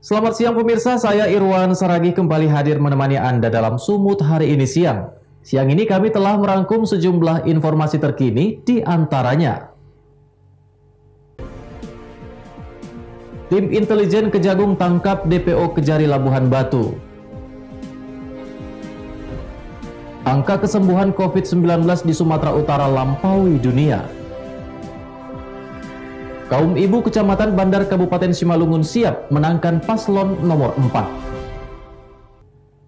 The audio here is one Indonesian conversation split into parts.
Selamat siang pemirsa, saya Irwan Saragi kembali hadir menemani Anda dalam Sumut hari ini siang. Siang ini kami telah merangkum sejumlah informasi terkini di antaranya. Tim intelijen Kejagung tangkap DPO Kejari Labuhan Batu. Angka kesembuhan COVID-19 di Sumatera Utara lampaui dunia. Kaum ibu Kecamatan Bandar Kabupaten Simalungun siap menangkan paslon nomor 4.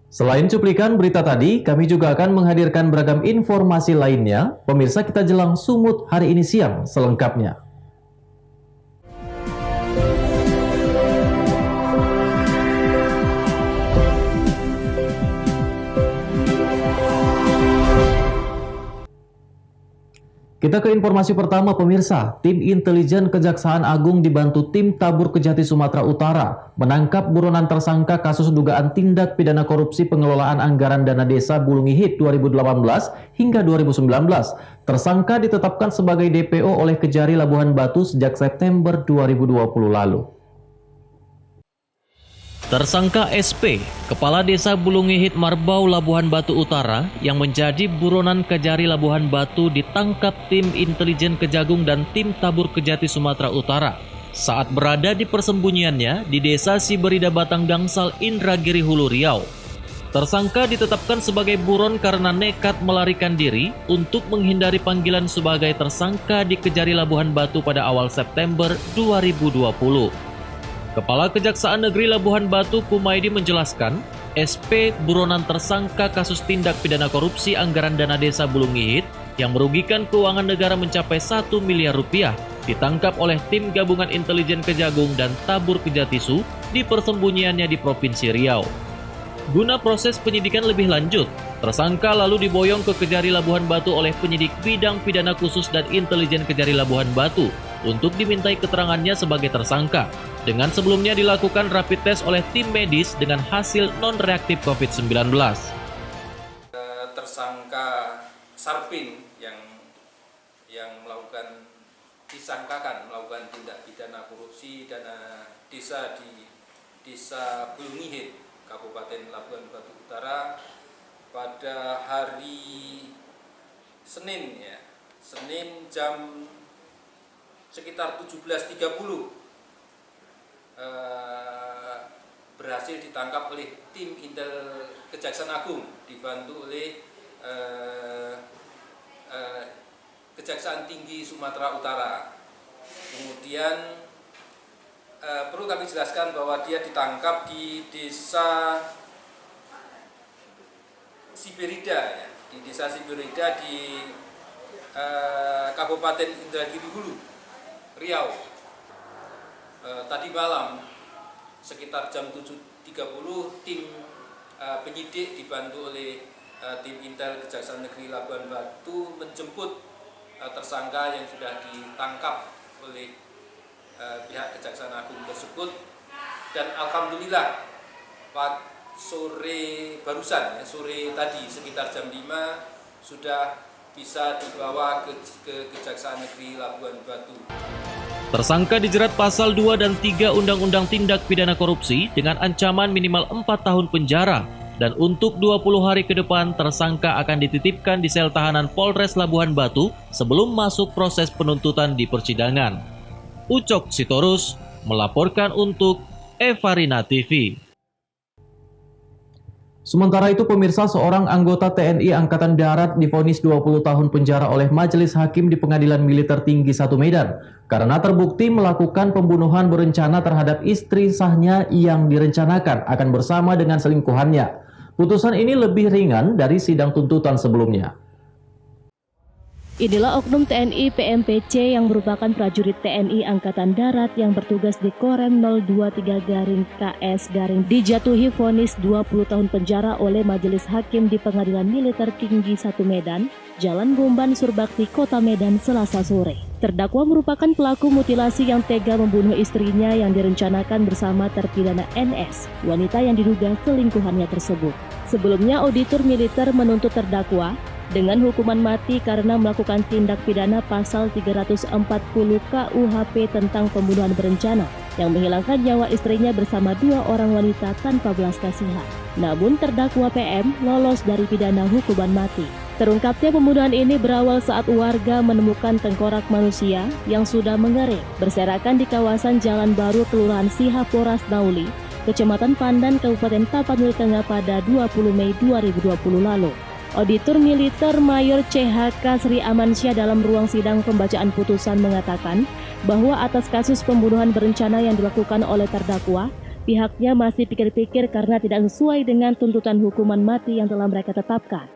Selain cuplikan berita tadi, kami juga akan menghadirkan beragam informasi lainnya. Pemirsa, kita jelang Sumut hari ini siang selengkapnya. Kita ke informasi pertama pemirsa, tim intelijen Kejaksaan Agung dibantu tim Tabur Kejati Sumatera Utara menangkap buronan tersangka kasus dugaan tindak pidana korupsi pengelolaan anggaran dana desa Bulungihit 2018 hingga 2019. Tersangka ditetapkan sebagai DPO oleh Kejari Labuhan Batu sejak September 2020 lalu. Tersangka SP, Kepala Desa Bulungihit Marbau Labuhan Batu Utara yang menjadi buronan Kejari Labuhan Batu ditangkap tim intelijen Kejagung dan tim Tabur Kejati Sumatera Utara saat berada di persembunyiannya di Desa Siberida Batang Dangsal, Indragiri Hulu Riau. Tersangka ditetapkan sebagai buron karena nekat melarikan diri untuk menghindari panggilan sebagai tersangka di Kejari Labuhan Batu pada awal September 2020. Kepala Kejaksaan Negeri Labuhan Batu Kumaidi menjelaskan, SP buronan tersangka kasus tindak pidana korupsi anggaran dana desa Bulungihit yang merugikan keuangan negara mencapai 1 miliar rupiah ditangkap oleh tim gabungan intelijen Kejagung dan Tabur Kejatisu di persembunyiannya di Provinsi Riau. Guna proses penyidikan lebih lanjut, tersangka lalu diboyong ke Kejari Labuhan Batu oleh penyidik bidang pidana khusus dan intelijen Kejari Labuhan Batu untuk dimintai keterangannya sebagai tersangka. Dengan sebelumnya dilakukan rapid test oleh tim medis dengan hasil non-reaktif COVID-19. Tersangka Sarpin yang disangkakan melakukan tindak pidana korupsi dana desa di Desa Bulungihit, Kabupaten Labuhan Batu Utara pada hari Senin jam sekitar 17.30 berhasil ditangkap oleh tim Intel Kejaksaan Agung dibantu oleh Kejaksaan Tinggi Sumatera Utara. Kemudian perlu kami jelaskan bahwa dia ditangkap di Desa Siberida, di Desa Siberida di Kabupaten Indragiri Hulu Riau. Tadi malam sekitar jam 7.30 tim penyidik dibantu oleh tim Intel Kejaksaan Negeri Labuhan Batu menjemput tersangka yang sudah ditangkap oleh pihak Kejaksaan Agung tersebut, dan alhamdulillah sore tadi sekitar jam 5 sudah bisa dibawa ke Kejaksaan Negeri Labuhan Batu. Tersangka dijerat pasal 2 dan 3 Undang-Undang Tindak Pidana Korupsi dengan ancaman minimal 4 tahun penjara, dan untuk 20 hari ke depan tersangka akan dititipkan di sel tahanan Polres Labuhan Batu sebelum masuk proses penuntutan di persidangan. Ucok Sitorus melaporkan untuk Evarina TV. Sementara itu pemirsa, seorang anggota TNI Angkatan Darat divonis 20 tahun penjara oleh Majelis Hakim di Pengadilan Militer Tinggi 1 Medan karena terbukti melakukan pembunuhan berencana terhadap istri sahnya yang direncanakan akan bersama dengan selingkuhannya. Putusan ini lebih ringan dari sidang tuntutan sebelumnya. Inilah oknum TNI PMPC yang merupakan prajurit TNI Angkatan Darat yang bertugas di Korem 023-KS- dijatuhi vonis 20 tahun penjara oleh Majelis Hakim di Pengadilan Militer Tinggi 1 Medan, Jalan Bomban Surbakti, Kota Medan, Selasa sore. Terdakwa merupakan pelaku mutilasi yang tega membunuh istrinya yang direncanakan bersama terpidana NS, wanita yang diduga selingkuhannya tersebut. Sebelumnya, auditor militer menuntut terdakwa dengan hukuman mati karena melakukan tindak pidana pasal 340 KUHP tentang pembunuhan berencana yang menghilangkan nyawa istrinya bersama 2 orang wanita tanpa belas kasihan. Namun terdakwa PM lolos dari pidana hukuman mati. Terungkapnya pembunuhan ini berawal saat warga menemukan tengkorak manusia yang sudah mengering berserakan di kawasan Jalan Baru Kelurahan Sihapora Nauli, Kecamatan Pandan, Kabupaten Tapanuli Tengah pada 20 Mei 2020 lalu. Auditor Militer Mayor CHK Sri Amansyah dalam ruang sidang pembacaan putusan mengatakan bahwa atas kasus pembunuhan berencana yang dilakukan oleh terdakwa, pihaknya masih pikir-pikir karena tidak sesuai dengan tuntutan hukuman mati yang telah mereka tetapkan.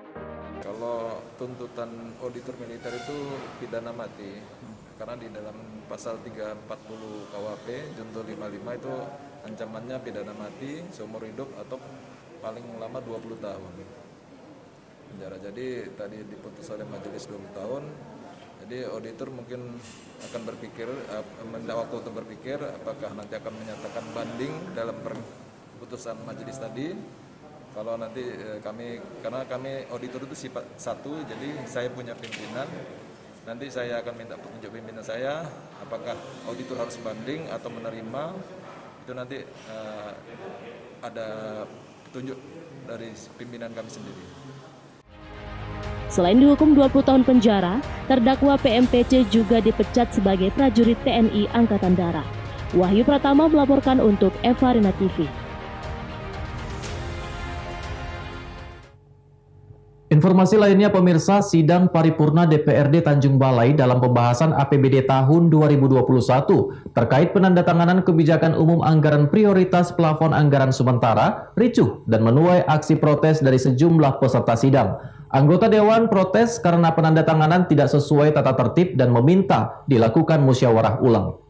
Kalau tuntutan auditor militer itu pidana mati, karena di dalam pasal 340 KUHP junto 55 itu ancamannya pidana mati seumur hidup atau paling lama 20 tahun penjara. Jadi tadi diputus oleh majelis 20 tahun. Jadi auditor mungkin akan berpikir, waktu untuk berpikir apakah nanti akan menyatakan banding dalam putusan majelis tadi. Kalau nanti karena kami auditor itu sifat satu, jadi saya punya pimpinan. Nanti saya akan minta petunjuk pimpinan saya, apakah auditor harus banding atau menerima. Itu nanti ada petunjuk dari pimpinan kami sendiri. Selain dihukum 20 tahun penjara, terdakwa PMPC juga dipecat sebagai prajurit TNI Angkatan Darat. Wahyu Pratama melaporkan untuk Eva Rina TV. Informasi lainnya pemirsa, sidang paripurna DPRD Tanjung Balai dalam pembahasan APBD tahun 2021 terkait penandatanganan kebijakan umum anggaran prioritas plafon anggaran sementara ricuh dan menuai aksi protes dari sejumlah peserta sidang. Anggota Dewan protes karena penandatanganan tidak sesuai tata tertib dan meminta dilakukan musyawarah ulang.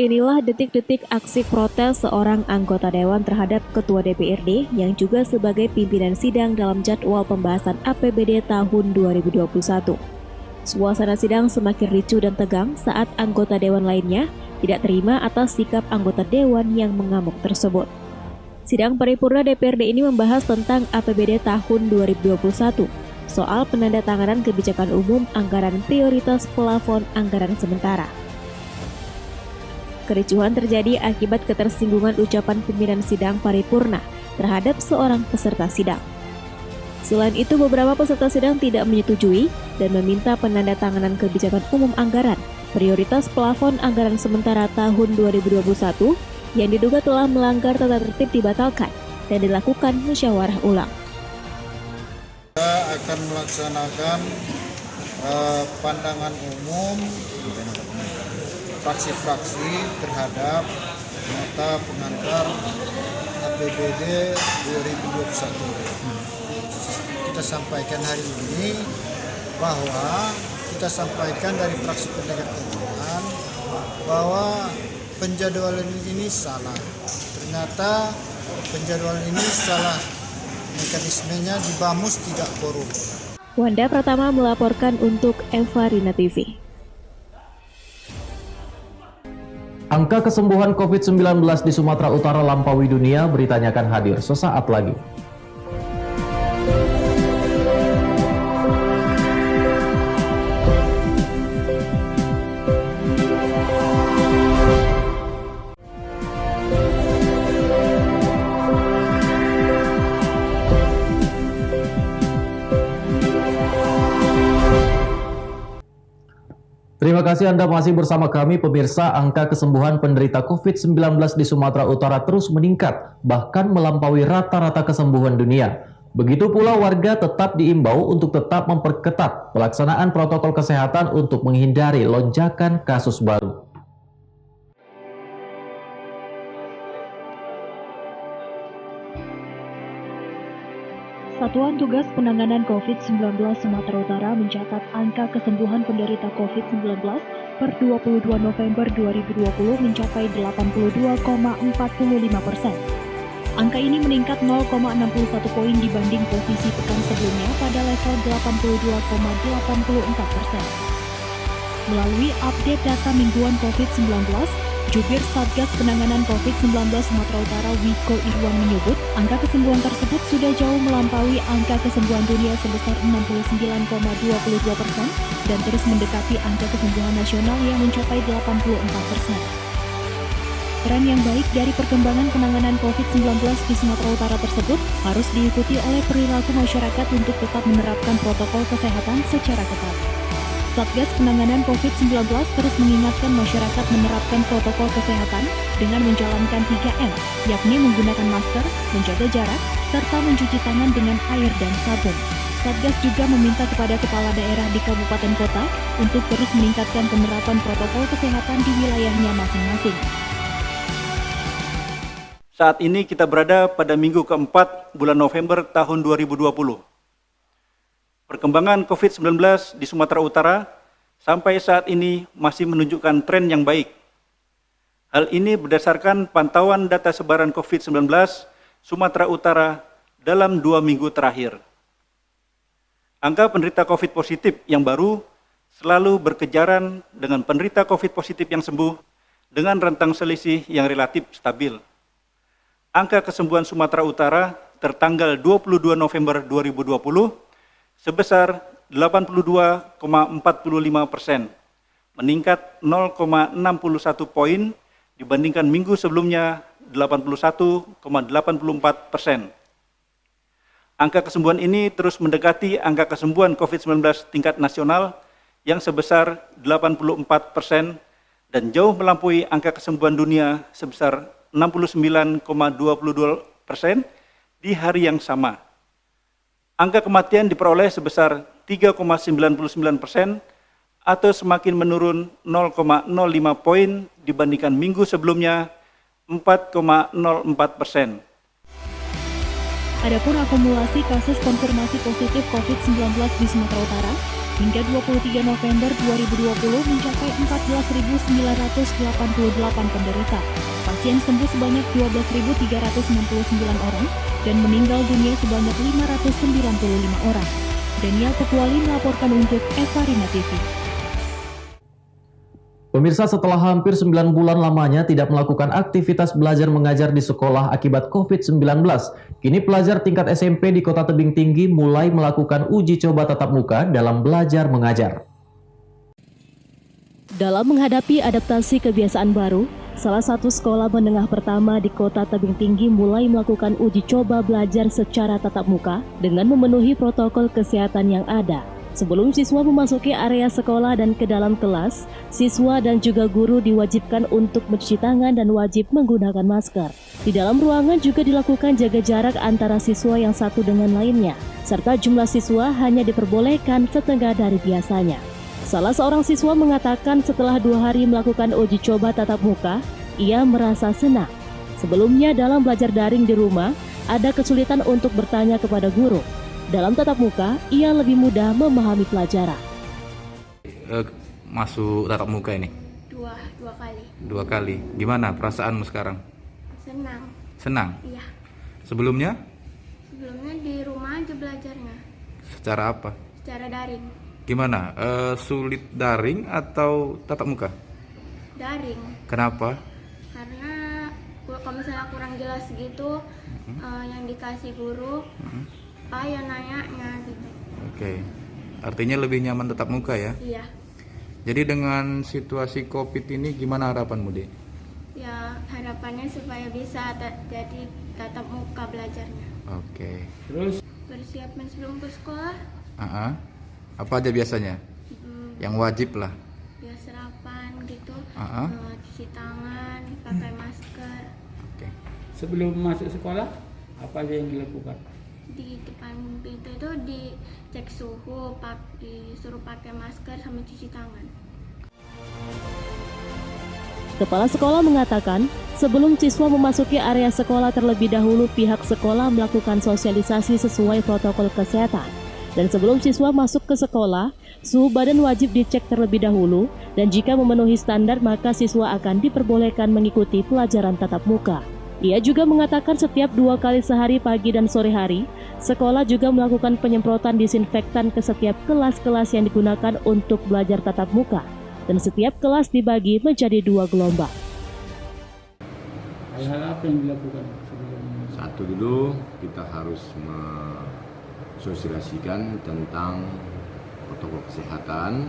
Inilah detik-detik aksi protes seorang anggota Dewan terhadap Ketua DPRD yang juga sebagai pimpinan sidang dalam jadwal pembahasan APBD tahun 2021. Suasana sidang semakin ricuh dan tegang saat anggota Dewan lainnya tidak terima atas sikap anggota Dewan yang mengamuk tersebut. Sidang paripurna DPRD ini membahas tentang APBD tahun 2021, soal penandatanganan kebijakan umum anggaran prioritas plafon anggaran sementara. Kericuhan terjadi akibat ketersinggungan ucapan pimpinan sidang paripurna terhadap seorang peserta sidang. Selain itu, beberapa peserta sidang tidak menyetujui dan meminta penandatanganan kebijakan umum anggaran prioritas plafon anggaran sementara tahun 2021 yang diduga telah melanggar tata tertib dibatalkan dan dilakukan musyawarah ulang. Kita akan melaksanakan pandangan umum fraksi-fraksi terhadap nota pengantar APBD 2021. Kita sampaikan hari ini bahwa kita sampaikan dari fraksi pendekat keadilan bahwa penjadwalan ini salah. Ternyata penjadwalan ini salah, mekanismenya di BAMUS tidak korup. Wanda Pratama melaporkan untuk Eva Rina TV. Angka kesembuhan COVID-19 di Sumatera Utara lampaui dunia, beritanya akan hadir sesaat lagi. Terima kasih Anda masih bersama kami pemirsa. Angka kesembuhan penderita COVID-19 di Sumatera Utara terus meningkat, bahkan melampaui rata-rata kesembuhan dunia. Begitu pula warga tetap diimbau untuk tetap memperketat pelaksanaan protokol kesehatan untuk menghindari lonjakan kasus baru. Satuan Tugas Penanganan COVID-19 Sumatera Utara mencatat angka kesembuhan penderita COVID-19 per 22 November 2020 mencapai 82,45%. Angka ini meningkat 0,61 poin dibanding posisi pekan sebelumnya pada level 82,84%. Melalui update data mingguan COVID-19, Jubir Satgas Penanganan COVID-19 Sumatera Utara Wiko Irwan menyebut angka kesembuhan tersebut sudah jauh melampaui angka kesembuhan dunia sebesar 69,22% dan terus mendekati angka kesembuhan nasional yang mencapai 84%. Tren yang baik dari perkembangan penanganan COVID-19 di Sumatera Utara tersebut harus diikuti oleh perilaku masyarakat untuk tetap menerapkan protokol kesehatan secara ketat. Satgas Penanganan COVID-19 terus mengingatkan masyarakat menerapkan protokol kesehatan dengan menjalankan 3M, yakni menggunakan masker, menjaga jarak, serta mencuci tangan dengan air dan sabun. Satgas juga meminta kepada kepala daerah di kabupaten kota untuk terus meningkatkan penerapan protokol kesehatan di wilayahnya masing-masing. Saat ini kita berada pada minggu keempat bulan November tahun 2020. Perkembangan COVID-19 di Sumatera Utara sampai saat ini masih menunjukkan tren yang baik. Hal ini berdasarkan pantauan data sebaran COVID-19 Sumatera Utara dalam 2 minggu terakhir. Angka penderita COVID positif yang baru selalu berkejaran dengan penderita COVID positif yang sembuh dengan rentang selisih yang relatif stabil. Angka kesembuhan Sumatera Utara tertanggal 22 November 2020 sebesar 82,45%, meningkat 0,61 poin dibandingkan minggu sebelumnya 81,84%. Angka kesembuhan ini terus mendekati angka kesembuhan COVID-19 tingkat nasional yang sebesar 84% dan jauh melampaui angka kesembuhan dunia sebesar 69,22% di hari yang sama. Angka kematian diperoleh sebesar 3,99% atau semakin menurun 0,05 poin dibandingkan minggu sebelumnya 4,04%. Adapun akumulasi kasus konfirmasi positif COVID-19 di Sumatera Utara hingga 23 November 2020 mencapai 14.988 penderita. Pasien sembuh sebanyak 12.369 orang dan meninggal dunia sebanyak 595 orang. Daniel Petuali melaporkan untuk Evarina TV. Pemirsa, setelah hampir 9 bulan lamanya tidak melakukan aktivitas belajar mengajar di sekolah akibat COVID-19, kini pelajar tingkat SMP di Kota Tebing Tinggi mulai melakukan uji coba tatap muka dalam belajar mengajar. Dalam menghadapi adaptasi kebiasaan baru, salah satu sekolah menengah pertama di Kota Tebing Tinggi mulai melakukan uji coba belajar secara tatap muka dengan memenuhi protokol kesehatan yang ada. Sebelum siswa memasuki area sekolah dan ke dalam kelas, siswa dan juga guru diwajibkan untuk mencuci tangan dan wajib menggunakan masker. Di dalam ruangan juga dilakukan jaga jarak antara siswa yang satu dengan lainnya, serta jumlah siswa hanya diperbolehkan setengah dari biasanya. Salah seorang siswa mengatakan setelah 2 hari melakukan uji coba tatap muka, ia merasa senang. Sebelumnya dalam belajar daring di rumah, ada kesulitan untuk bertanya kepada guru. Dalam tatap muka, ia lebih mudah memahami pelajaran. Masuk tatap muka ini? Dua kali. 2 kali. Gimana perasaanmu sekarang? Senang. Senang? Iya. Sebelumnya? Sebelumnya di rumah aja belajarnya. Secara apa? Secara daring. Gimana? Sulit daring atau tatap muka? Daring. Kenapa? Karena kalau misalnya kurang jelas gitu, yang dikasih guru, ya nanya gitu. Oke. Artinya lebih nyaman tatap muka ya? Iya. Jadi dengan situasi COVID ini gimana harapanmu, Dek? Ya harapannya supaya bisa jadi tatap muka belajarnya. Oke. Terus? Persiapan sebelum ke sekolah. Apa aja biasanya? Yang wajib lah. Ya sarapan gitu, cuci tangan, pakai masker. Oke. Sebelum masuk sekolah, apa aja yang dilakukan? Di depan pintu itu dicek suhu, disuruh pakai masker sama cuci tangan. Kepala sekolah mengatakan, sebelum siswa memasuki area sekolah terlebih dahulu pihak sekolah melakukan sosialisasi sesuai protokol kesehatan. Dan sebelum siswa masuk ke sekolah, suhu badan wajib dicek terlebih dahulu dan jika memenuhi standar maka siswa akan diperbolehkan mengikuti pelajaran tatap muka. Ia juga mengatakan setiap 2 kali sehari pagi dan sore hari, sekolah juga melakukan penyemprotan disinfektan ke setiap kelas-kelas yang digunakan untuk belajar tatap muka dan setiap kelas dibagi menjadi 2 gelombang. Hal apa yang dilakukan sebelum? Satu dulu, kita harus mensosialisasikan tentang protokol kesehatan.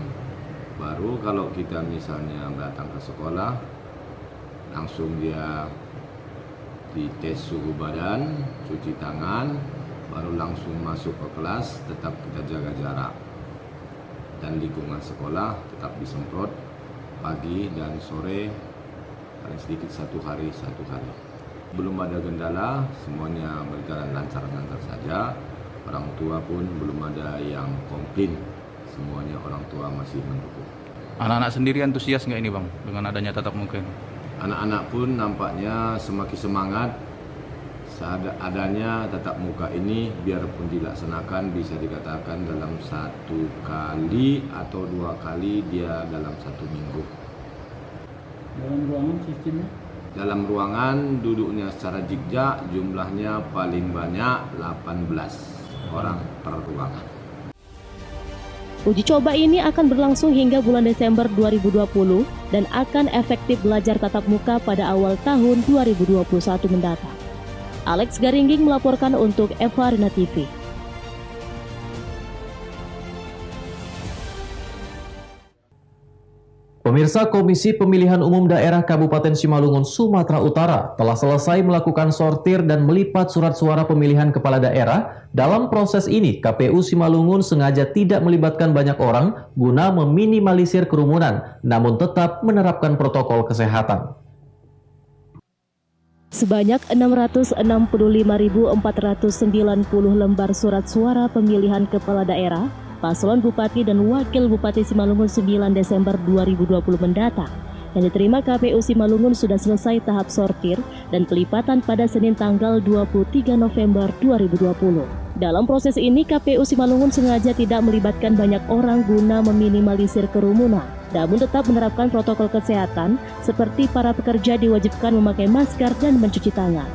Baru kalau kita misalnya datang ke sekolah, langsung dia dites suhu badan, cuci tangan, baru langsung masuk ke kelas, tetap kita jaga jarak. Dan lingkungan sekolah tetap disemprot pagi dan sore, paling sedikit 1 hari. Belum ada kendala, semuanya berjalan lancar-lancar saja. Orang tua pun belum ada yang komplain, semuanya orang tua masih mendukung. Anak-anak sendiri antusias nggak ini Bang dengan adanya tatap muka ini? Anak-anak pun nampaknya semakin semangat adanya tatap muka ini, biarpun dilaksanakan bisa dikatakan dalam 1 kali atau 2 kali dia dalam 1 minggu. Dalam ruangan sistemnya? Dalam ruangan duduknya secara zigzag, jumlahnya paling banyak 18 orang per ruangan. Uji coba ini akan berlangsung hingga bulan Desember 2020 dan akan efektif belajar tatap muka pada awal tahun 2021 mendatang. Alex Garingging melaporkan untuk Eva Arena TV. Pemirsa, Komisi Pemilihan Umum Daerah Kabupaten Simalungun, Sumatera Utara telah selesai melakukan sortir dan melipat surat suara pemilihan kepala daerah. Dalam proses ini, KPU Simalungun sengaja tidak melibatkan banyak orang guna meminimalisir kerumunan, namun tetap menerapkan protokol kesehatan. Sebanyak 665.490 lembar surat suara pemilihan kepala daerah paslon Bupati dan Wakil Bupati Simalungun 9 Desember 2020 mendatang yang diterima KPU Simalungun sudah selesai tahap sortir dan pelipatan pada Senin tanggal 23 November 2020. Dalam proses ini, KPU Simalungun sengaja tidak melibatkan banyak orang guna meminimalisir kerumunan, namun tetap menerapkan protokol kesehatan seperti para pekerja diwajibkan memakai masker dan mencuci tangan.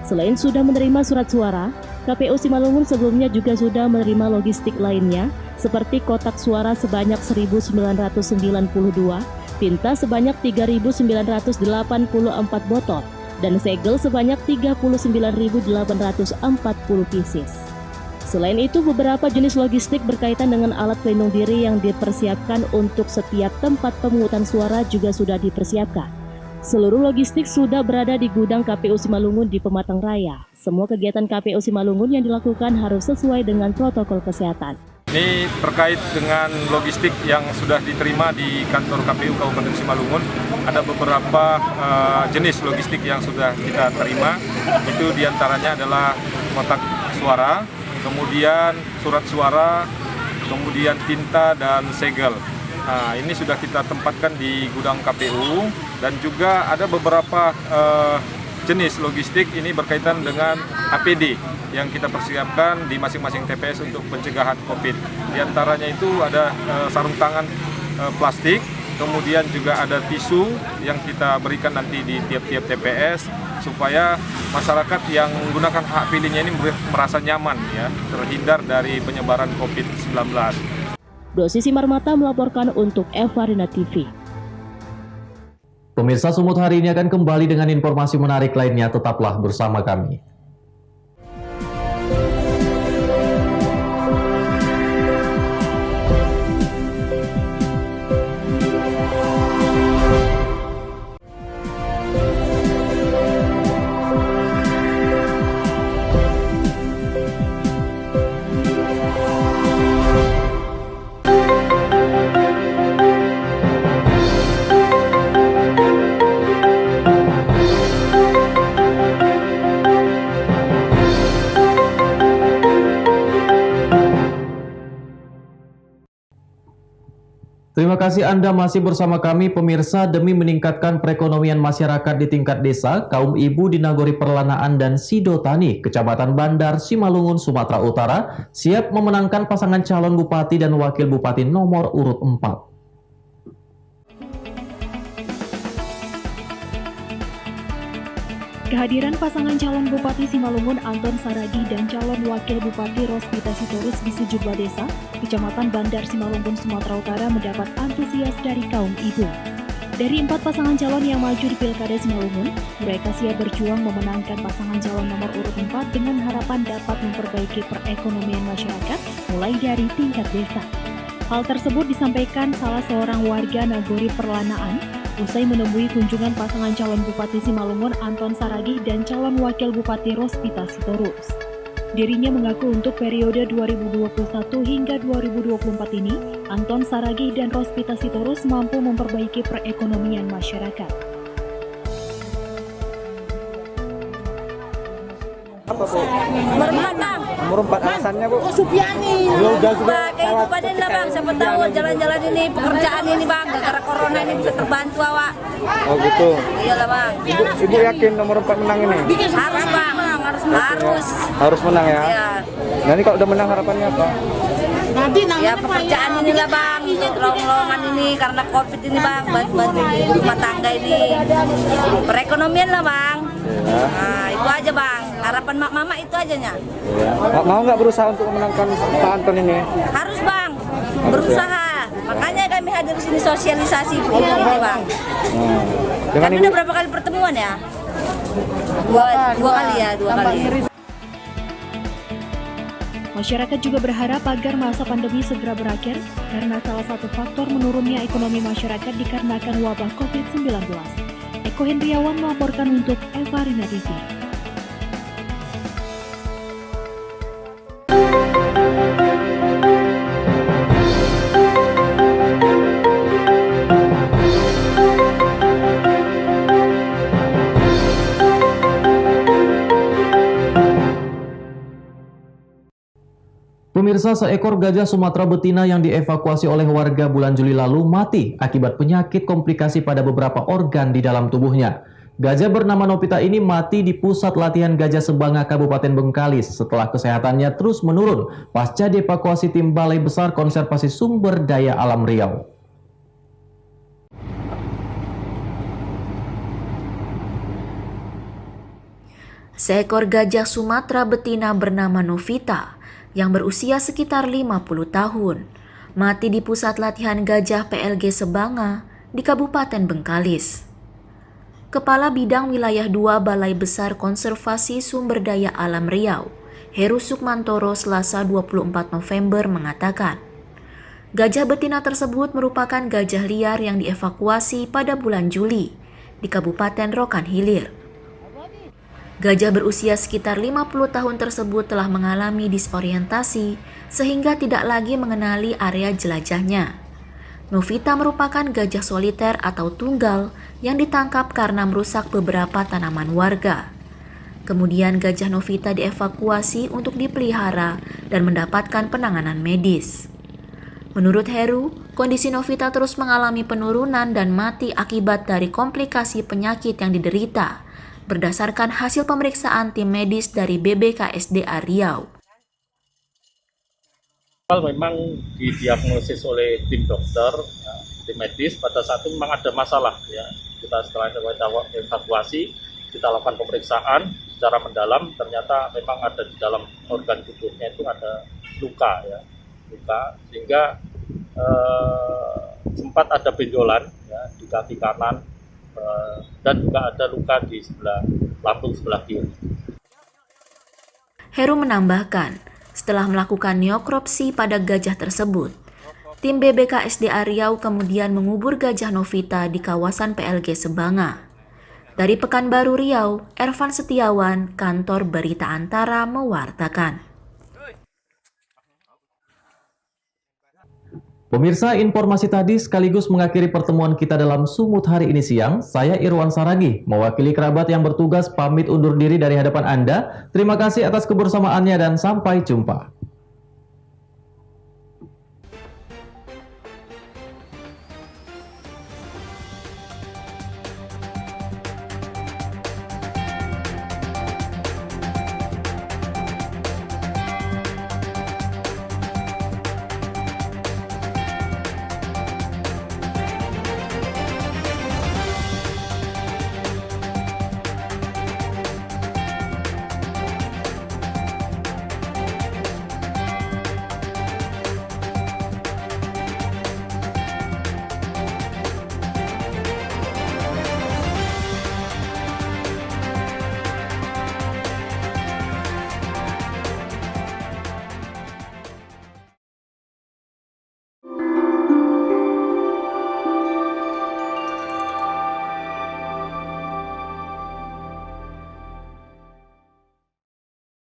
Selain sudah menerima surat suara, KPU Simalungun sebelumnya juga sudah menerima logistik lainnya seperti kotak suara sebanyak 1.992, tinta sebanyak 3.984 botol, dan segel sebanyak 39.840 pieces. Selain itu, beberapa jenis logistik berkaitan dengan alat pelindung diri yang dipersiapkan untuk setiap tempat pemungutan suara juga sudah dipersiapkan. Seluruh logistik sudah berada di gudang KPU Simalungun di Pematang Raya. Semua kegiatan KPU Simalungun yang dilakukan harus sesuai dengan protokol kesehatan. Ini terkait dengan logistik yang sudah diterima di kantor KPU Kabupaten Simalungun. Ada beberapa jenis logistik yang sudah kita terima. Itu diantaranya adalah kotak suara, kemudian surat suara, kemudian tinta dan segel. Nah, ini sudah kita tempatkan di gudang KPU dan juga ada beberapa jenis logistik ini berkaitan dengan APD yang kita persiapkan di masing-masing TPS untuk pencegahan COVID. Di antaranya itu ada sarung tangan plastik, kemudian juga ada tisu yang kita berikan nanti di tiap-tiap TPS supaya masyarakat yang menggunakan hak pilihnya ini merasa nyaman ya, terhindar dari penyebaran COVID-19. Dosi Simarmata melaporkan untuk Eva Arena TV. Pemirsa, Sumut hari ini akan kembali dengan informasi menarik lainnya. Tetaplah bersama kami. Terima kasih Anda masih bersama kami, pemirsa. Demi meningkatkan perekonomian masyarakat di tingkat desa, kaum ibu di Nagori Perlanaan dan Sidotani, Kecamatan Bandar, Simalungun, Sumatera Utara, siap memenangkan pasangan calon bupati dan wakil bupati nomor urut 4. Kehadiran pasangan calon Bupati Simalungun Anton Saragi dan calon Wakil Bupati Rospita Sitorus di sejumlah desa, Kecamatan Bandar Simalungun, Sumatera Utara mendapat antusias dari kaum ibu. Dari 4 pasangan calon yang maju di Pilkada Simalungun, mereka siap berjuang memenangkan pasangan calon nomor urut 4 dengan harapan dapat memperbaiki perekonomian masyarakat mulai dari tingkat desa. Hal tersebut disampaikan salah seorang warga Nagori Perlanaan usai menemui kunjungan pasangan calon Bupati Simalungun Anton Saragih dan calon Wakil Bupati Rospita Sitorus. Dirinya mengaku untuk periode 2021 hingga 2024 ini, Anton Saragih dan Rospita Sitorus mampu memperbaiki perekonomian masyarakat. Apa Bu? Nomor 4 Bang. Nomor 4 alasannya Bu? Supiani. Udah Kehidupan ini lah Bang, siapa tahu jalan-jalan ini, pekerjaan ini Bang, gara-gara corona ini bisa terbantu awak. Oh gitu. Iyalah Bang. Ibu yakin nomor 4 menang ini? Harus Bang, Harus menang ya? Iya. Nah ini kalau udah menang harapannya apa? Ya pekerjaan inilah Bang, lowongan ini karena Covid ini Bang, bantu ibu rumah tangga ini. Perekonomian lah Bang. Ya. Nah itu aja Bang, harapan mak mama itu aja nya. Ya. Mau nggak berusaha untuk memenangkan Pak Anton ini? Harus Bang, berusaha. Makanya kami hadir sini sosialisasi begini Bang. Dengan Tapi udah berapa kali pertemuan ya? Dua kali. Masyarakat juga berharap agar masa pandemi segera berakhir karena salah satu faktor menurunnya ekonomi masyarakat dikarenakan wabah COVID-19. Eko Hendriawan melaporkan untuk Evarina TV. Pemirsa, seekor gajah Sumatera betina yang dievakuasi oleh warga bulan Juli lalu mati akibat penyakit komplikasi pada beberapa organ di dalam tubuhnya. Gajah bernama Novita ini mati di pusat latihan Gajah Sebanga Kabupaten Bengkalis setelah kesehatannya terus menurun pasca dievakuasi tim Balai Besar Konservasi Sumber Daya Alam Riau. Seekor gajah Sumatera betina bernama Novita yang berusia sekitar 50 tahun, mati di pusat latihan gajah PLG Sebanga di Kabupaten Bengkalis. Kepala Bidang Wilayah 2 Balai Besar Konservasi Sumber Daya Alam Riau, Heru Sukmantoro Selasa 24 November mengatakan, gajah betina tersebut merupakan gajah liar yang dievakuasi pada bulan Juli di Kabupaten Rokan Hilir. Gajah berusia sekitar 50 tahun tersebut telah mengalami disorientasi sehingga tidak lagi mengenali area jelajahnya. Novita merupakan gajah soliter atau tunggal yang ditangkap karena merusak beberapa tanaman warga. Kemudian gajah Novita dievakuasi untuk dipelihara dan mendapatkan penanganan medis. Menurut Heru, kondisi Novita terus mengalami penurunan dan mati akibat dari komplikasi penyakit yang diderita, berdasarkan hasil pemeriksaan tim medis dari BBKSDA Riau. Memang didiagnosis oleh tim dokter, ya, tim medis pada saat itu memang ada masalah. Ya. Kita setelah evakuasi, kita lakukan pemeriksaan secara mendalam, ternyata memang ada di dalam organ tubuhnya itu ada luka, ya, luka sehingga sempat ada benjolan ya, di kaki kanan. Dan juga ada luka di sebelah lambung sebelah kiri. Heru menambahkan, setelah melakukan neokropsi pada gajah tersebut, tim BBKSDA Riau kemudian mengubur gajah Novita di kawasan PLG Sebanga. Dari Pekanbaru Riau, Ervan Setiawan, Kantor Berita Antara mewartakan. Pemirsa, informasi tadi sekaligus mengakhiri pertemuan kita dalam Sumut hari ini siang. Saya Irwan Saragih, mewakili kerabat yang bertugas pamit undur diri dari hadapan Anda. Terima kasih atas kebersamaannya dan sampai jumpa.